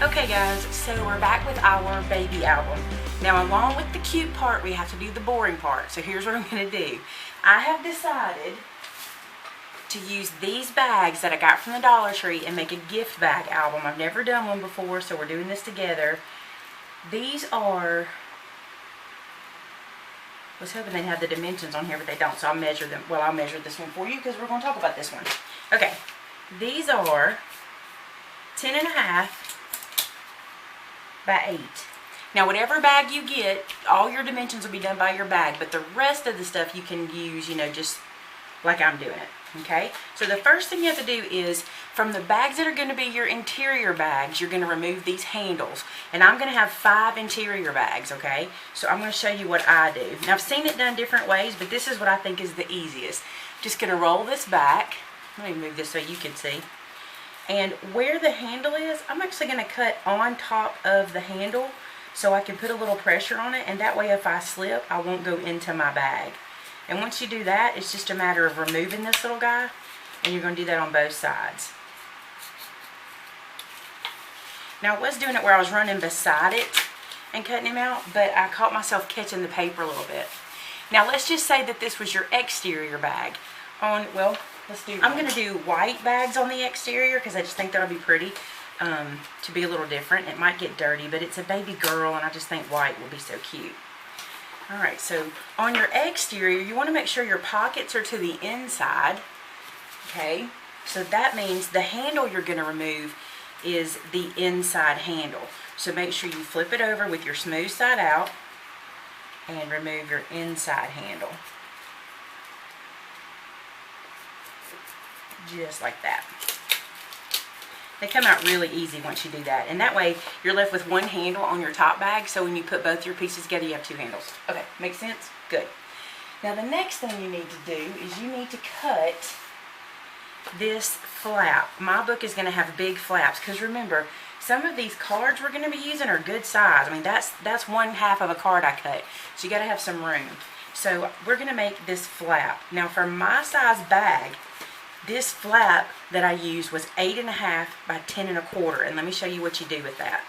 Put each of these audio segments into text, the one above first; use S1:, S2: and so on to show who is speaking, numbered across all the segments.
S1: Okay guys, so we're back with our baby album. Now along with the cute part, we have to do the boring part. So here's what I'm going to do. I have decided to use these bags that I got from the Dollar Tree and make a gift bag album. I've never done one before, so we're doing this together. These are, I was hoping they'd have the dimensions on here, but they don't, so I'll measure them. Well, I'll measure this one for you because we're going to talk about this one. Okay, these are 10.5 by 8. Now whatever bag you get, all your dimensions will be done by your bag, but the rest of the stuff you can use, just like I'm doing it. Okay, so the first thing you have to do is, from the bags that are going to be your interior bags, you're going to remove these handles. And I'm going to have 5 interior bags, okay? So I'm going to show you what I do. Now I've seen it done different ways, but this is what I think is the easiest. Just going to roll this back. Let me move this so you can see. And where the handle is, I'm actually going to cut on top of the handle so I can put a little pressure on it, and that way if I slip, I won't go into my bag. And once you do that, it's just a matter of removing this little guy, and you're going to do that on both sides. Now I was doing it where I was running beside it and cutting him out, but I caught myself catching the paper a little bit. Now let's just say that this was your exterior bag. I'm going to do white bags on the exterior because I just think that'll be pretty, to be a little different. It might get dirty, but it's a baby girl, and I just think white will be so cute. Alright, so on your exterior, you want to make sure your pockets are to the inside. Okay, so that means the handle you're going to remove is the inside handle. So make sure you flip it over with your smooth side out and remove your inside handle. Just like that. They come out really easy once you do that. And that way, you're left with one handle on your top bag, so when you put both your pieces together, you have 2 handles. Okay, makes sense? Good. Now the next thing you need to do is you need to cut this flap. My book is going to have big flaps, because remember, some of these cards we're going to be using are good size. I mean, that's 1/2 of a card I cut, so you got to have some room. So we're going to make this flap. Now for my size bag, this flap that I used was 8.5 by 10.25, and let me show you what you do with that.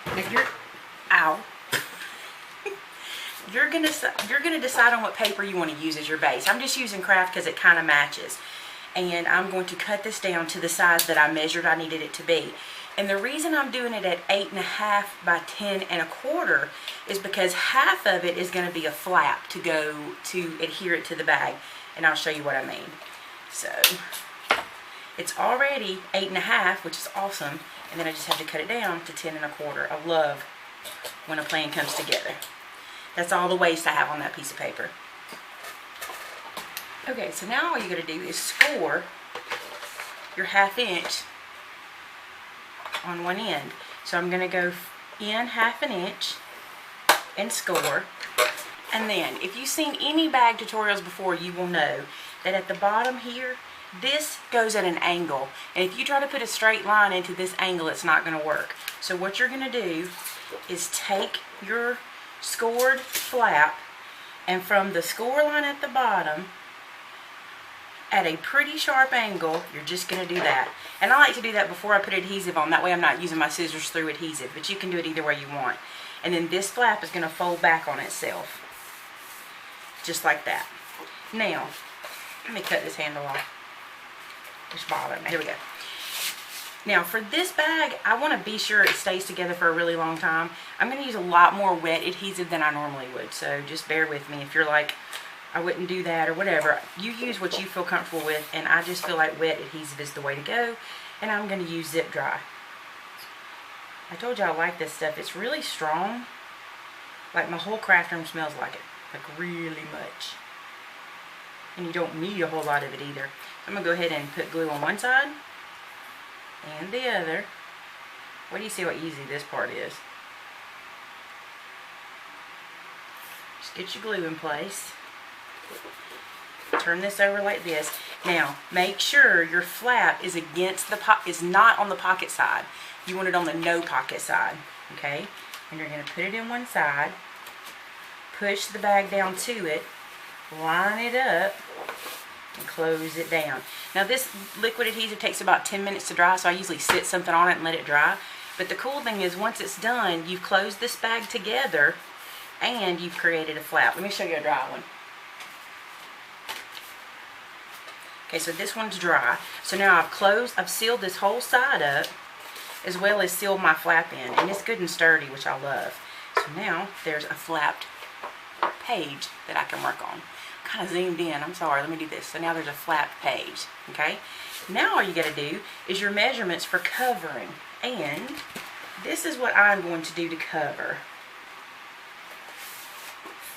S1: If you're gonna decide on what paper you want to use as your base. I'm just using craft because it kind of matches, and I'm going to cut this down to the size that I measured I needed it to be. And the reason I'm doing it at 8.5 by 10.25 is because half of it is going to be a flap to go to adhere it to the bag. And I'll show you what I mean. So it's already 8.5, which is awesome, and then I just have to cut it down to 10.25. I love when a plan comes together. That's all the waste I have on that piece of paper. Okay, so now all you got to do is score your 1/2 inch on one end. So I'm going to go in 1/2 inch and score. And then, if you've seen any bag tutorials before, you will know that at the bottom here, this goes at an angle. And if you try to put a straight line into this angle, it's not going to work. So what you're going to do is take your scored flap, and from the score line at the bottom, at a pretty sharp angle, you're just going to do that. And I like to do that before I put adhesive on. That way I'm not using my scissors through adhesive. But you can do it either way you want. And then this flap is going to fold back on itself. Just like that. Now, let me cut this handle off. It's bothering me. Here we go. Now, for this bag, I want to be sure it stays together for a really long time. I'm going to use a lot more wet adhesive than I normally would. So just bear with me. If you're like, I wouldn't do that or whatever, you use what you feel comfortable with. And I just feel like wet adhesive is the way to go. And I'm going to use Zip Dry. I told you I like this stuff. It's really strong. Like, my whole craft room smells like it. Like, really much. And you don't need a whole lot of it either. I'm going to go ahead and put glue on one side and the other. What do you see what easy this part is? Just get your glue in place. Turn this over like this. Now, make sure your flap is against the is not on the pocket side. You want it on the no pocket side. Okay? And you're going to put it in one side. Push the bag down to it, line it up, and close it down. Now this liquid adhesive takes about 10 minutes to dry, so I usually sit something on it and let it dry. But the cool thing is once it's done, you've closed this bag together and you've created a flap. Let me show you a dry one. Okay, so this one's dry. So now I've sealed this whole side up as well as sealed my flap in, and it's good and sturdy, which I love. So now there's a flapped page that I can work on. Kind of zoomed in, I'm sorry, let me do this. So now there's a flapped page, okay? Now all you gotta do is your measurements for covering, and this is what I'm going to do to cover.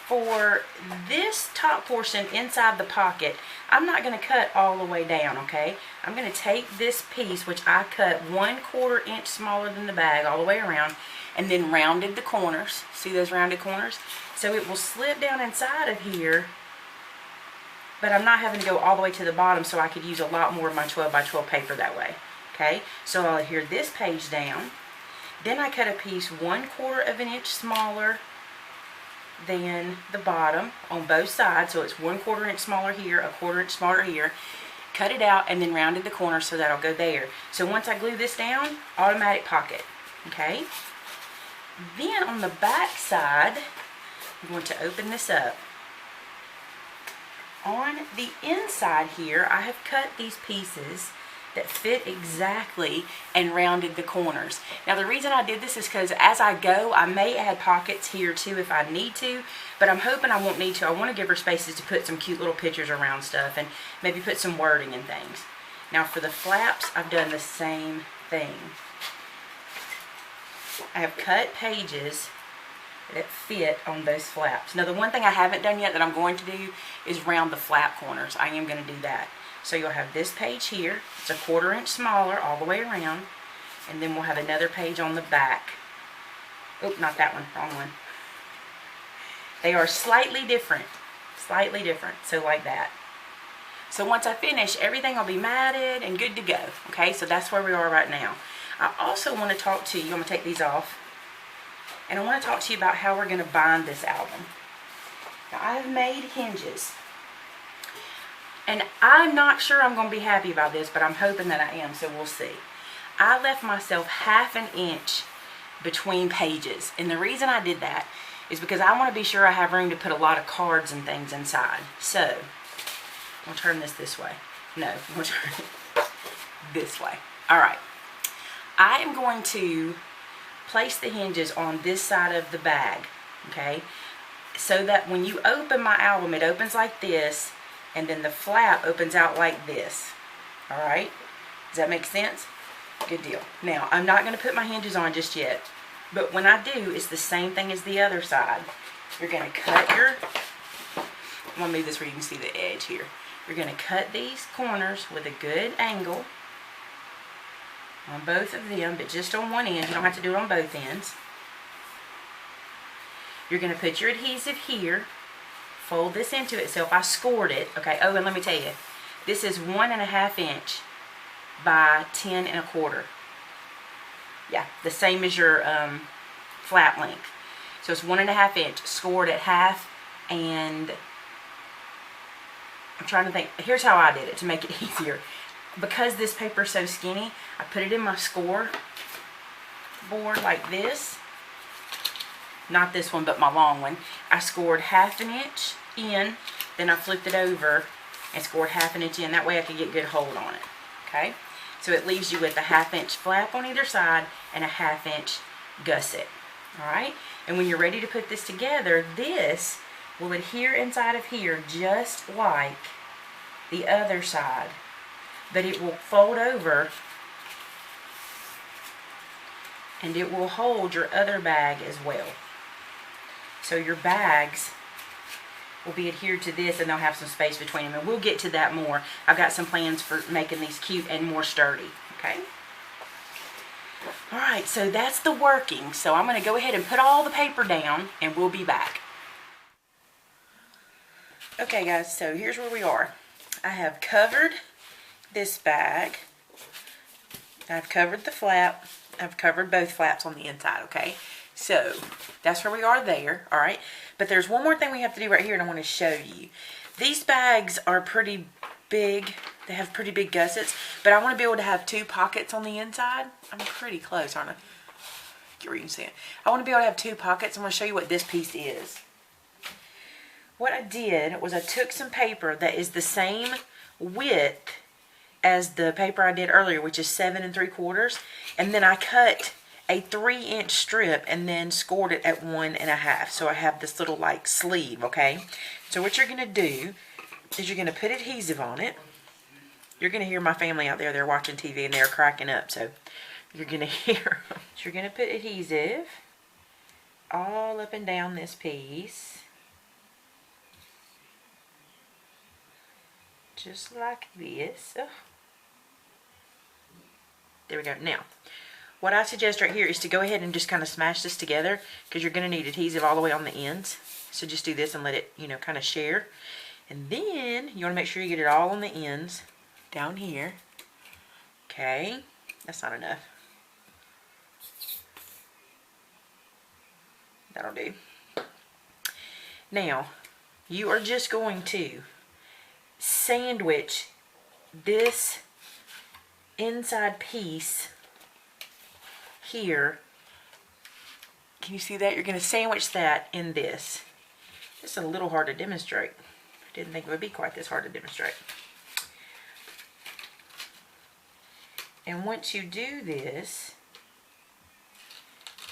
S1: For this top portion inside the pocket, I'm not going to cut all the way down, okay? I'm going to take this piece, which I cut 1/4 inch smaller than the bag all the way around, and then rounded the corners. See those rounded corners? So it will slip down inside of here, but I'm not having to go all the way to the bottom, so I could use a lot more of my 12 by 12 paper that way, okay? So I'll adhere this page down. Then I cut a piece 1/4 of an inch smaller than the bottom on both sides, so it's 1/4 inch smaller here, 1/4 inch smaller here. Cut it out and then rounded the corner, so that'll go there. So once I glue this down, automatic pocket, okay? Then on the back side, I'm going to open this up. On the inside here, I have cut these pieces that fit exactly and rounded the corners. Now the reason I did this is because as I go, I may add pockets here too if I need to, but I'm hoping I won't need to. I want to give her spaces to put some cute little pictures around stuff and maybe put some wording and things. Now for the flaps, I've done the same thing. I have cut pages that fit on those flaps. Now the one thing I haven't done yet that I'm going to do is round the flap corners. I am going to do that. So you'll have this page here. It's 1/4 inch smaller all the way around. And then we'll have another page on the back. Oh, not that one. Wrong one. They are slightly different. Slightly different. So like that. So once I finish, everything will be matted and good to go. Okay, so that's where we are right now. I also want to talk to you. I'm going to take these off. And I want to talk to you about how we're going to bind this album. Now I have made hinges. And I'm not sure I'm going to be happy about this, but I'm hoping that I am, so we'll see. I left myself 1/2 inch between pages. And the reason I did that is because I want to be sure I have room to put a lot of cards and things inside. So, I'm going to turn this way. No, I'm going to turn it this way. Alright. I am going to place the hinges on this side of the bag, okay? So that when you open my album, it opens like this, and then the flap opens out like this. Alright? Does that make sense? Good deal. Now, I'm not going to put my hinges on just yet. But when I do, it's the same thing as the other side. You're going to cut your... I'm going to move this where you can see the edge here. You're going to cut these corners with a good angle on both of them, but just on one end. You don't have to do it on both ends. You're going to put your adhesive here. Fold this into itself. I scored it. Okay, oh, and let me tell you, this is 1.5 inch by 10 1/4. Yeah, the same as your flap length. So it's 1.5 inch, scored at half, and I'm trying to think. Here's how I did it to make it easier. Because this paper is so skinny, I put it in my score board like this. Not this one, but my long one. I scored 1/2 inch in, then I flipped it over and scored 1/2 inch in. That way I could get good hold on it. Okay? So it leaves you with a 1/2 inch flap on either side and a 1/2 inch gusset. Alright? And when you're ready to put this together, this will adhere inside of here just like the other side. But it will fold over and it will hold your other bag as well. So your bags will be adhered to this and they'll have some space between them. And we'll get to that more. I've got some plans for making these cute and more sturdy. Okay? Alright, so that's the working. So I'm going to go ahead and put all the paper down and we'll be back. Okay guys, so here's where we are. I have covered this bag. I've covered the flap. I've covered both flaps on the inside, okay? So, that's where we are there, alright? But there's one more thing we have to do right here and I want to show you. These bags are pretty big. They have pretty big gussets, but I want to be able to have 2 pockets on the inside. I'm pretty close, aren't I? Get where you can see it. I want to be able to have 2 pockets. I'm going to show you what this piece is. What I did was I took some paper that is the same width as the paper I did earlier, which is 7 3/4, and then I cut a 3-inch strip and then scored it at 1 1/2. So I have this little like sleeve, okay? So what you're going to do is you're going to put adhesive on it. You're going to hear my family out there. They're watching TV and they're cracking up. So you're going to hear them. So you're going to put adhesive all up and down this piece. Just like this. Oh. There we go. Now, what I suggest right here is to go ahead and just kind of smash this together, because you're going to need adhesive all the way on the ends. So just do this and let it, you know, kind of share. And then you want to make sure you get it all on the ends down here. Okay, that's not enough. That'll do. Now, you are just going to sandwich this inside piece here. Can you see that? You're going to sandwich that in this. It's a little hard to demonstrate. I didn't think it would be quite this hard to demonstrate. And once you do this,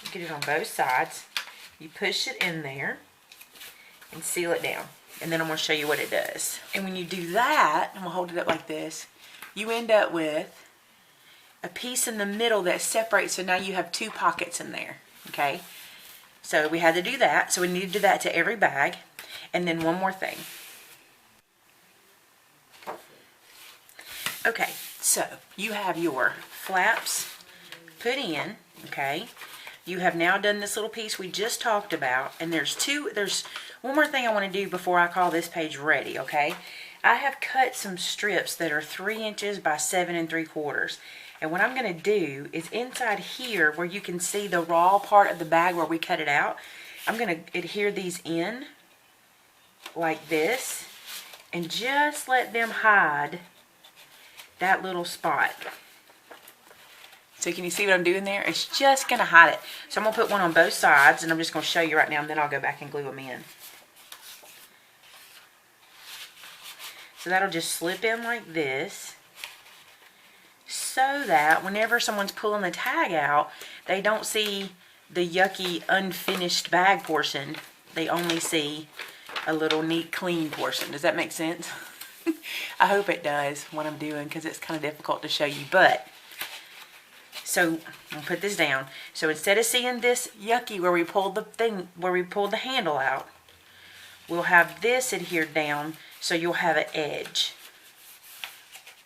S1: you get it on both sides. You push it in there and seal it down. And then I'm going to show you what it does. And when you do that, I'm going to hold it up like this, you end up with a piece in the middle that separates, so now you have 2 pockets in there, okay? So we had to do that, so we need to do that to every bag. And then one more thing. Okay, so you have your flaps put in, okay? You have now done this little piece we just talked about, and there's one more thing I want to do before I call this page ready, okay? I have cut some strips that are 3 inches by 7 3/4. And what I'm going to do is inside here where you can see the raw part of the bag where we cut it out, I'm going to adhere these in like this and just let them hide that little spot. So can you see what I'm doing there? It's just going to hide it. So I'm going to put one on both sides, and I'm just going to show you right now, and then I'll go back and glue them in. So that'll just slip in like this, so that whenever someone's pulling the tag out, they don't see the yucky unfinished bag portion. They only see a little neat clean portion. Does that make sense? I hope it does, what I'm doing, because it's kind of difficult to show you. But so I'll put this down. So instead of seeing this yucky where we pulled the handle out, we'll have this adhered down, so you'll have an edge.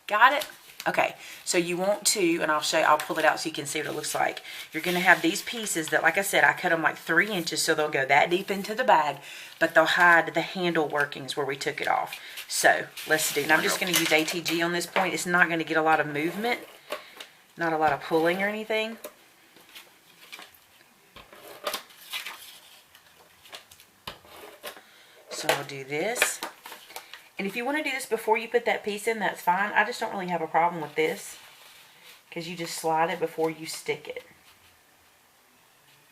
S1: Got it? Okay, so you want to, and I'll pull it out so you can see what it looks like. You're going to have these pieces that, like I said, I cut them like 3 inches, so they'll go that deep into the bag, but they'll hide the handle workings where we took it off. So let's do it. And I'm just going to use ATG on this point. It's not going to get a lot of movement, not a lot of pulling or anything. So I'll do this. And if you want to do this before you put that piece in, that's fine. I just don't really have a problem with this, because you just slide it before you stick it.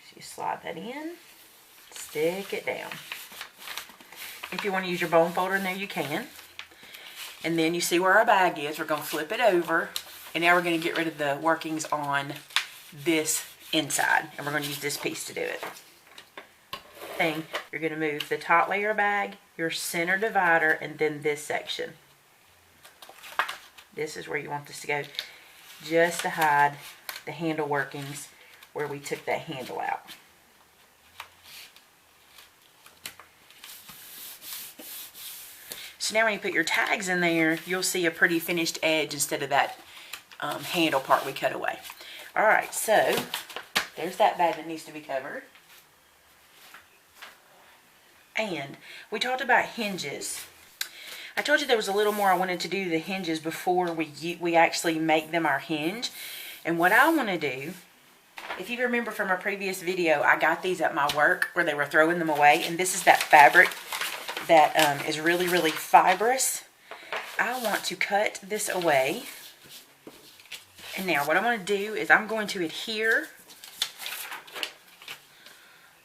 S1: So you slide that in, stick it down. If you want to use your bone folder in there, you can. And then you see where our bag is. We're going to flip it over, and now we're going to get rid of the workings on this inside, and we're going to use this piece to do it. You're going to move the top layer bag, your center divider, and then this section. This is where you want this to go, just to hide the handle workings where we took that handle out. So now when you put your tags in there, you'll see a pretty finished edge instead of that handle part we cut away. Alright, so there's that bag that needs to be covered. And we talked about hinges. I told you there was a little more I wanted to do to the hinges before we actually make them our hinge. And what I want to do, if you remember from a previous video, I got these at my work where they were throwing them away. And this is that fabric that is really, really fibrous. I want to cut this away. And now what I'm going to do is I'm going to adhere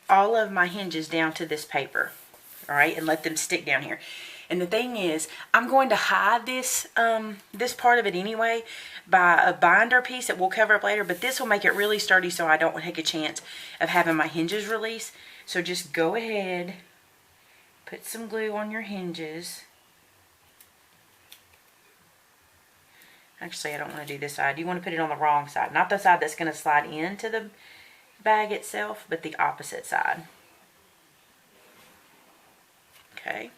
S1: all of my hinges down to this paper. Alright, and let them stick down here. And the thing is, I'm going to hide this this part of it anyway by a binder piece that we'll cover up later, but this will make it really sturdy so I don't take a chance of having my hinges release. So just go ahead, put some glue on your hinges. Actually, I don't want to do this side. You want to put it on the wrong side. Not the side that's going to slide into the bag itself, but the opposite side. Okay.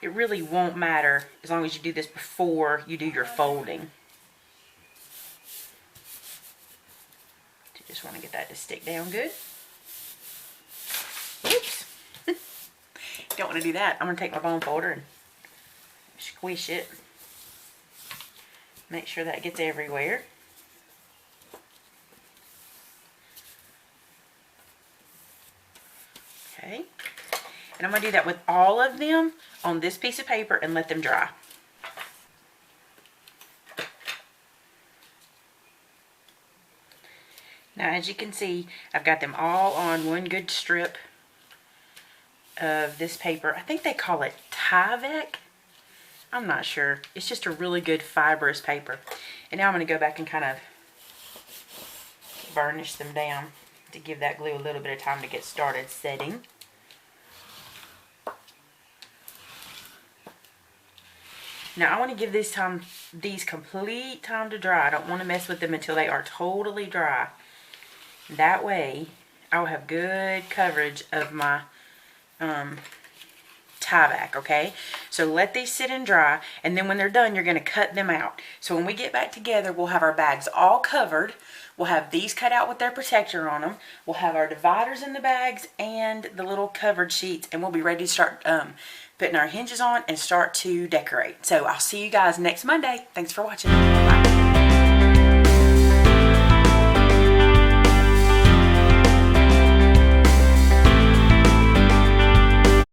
S1: It really won't matter as long as you do this before you do your folding. You just want to get that to stick down good. Oops. Don't want to do that. I'm going to take my bone folder and squish it. Make sure that gets everywhere. Okay. And I'm going to do that with all of them on this piece of paper and let them dry. Now, as you can see, I've got them all on one good strip of this paper. I think they call it Tyvek. I'm not sure. It's just a really good fibrous paper. And now I'm going to go back and kind of burnish them down to give that glue a little bit of time to get started setting. Now I want to give these complete time to dry. I don't want to mess with them until they are totally dry. That way I will have good coverage of my Tyvek, okay? So let these sit and dry, and then when they're done, you're going to cut them out. So when we get back together, we'll have our bags all covered. We'll have these cut out with their protector on them. We'll have our dividers in the bags and the little covered sheets, and we'll be ready to start putting our hinges on and start to decorate. So I'll see you guys next Monday. Thanks for watching. Bye.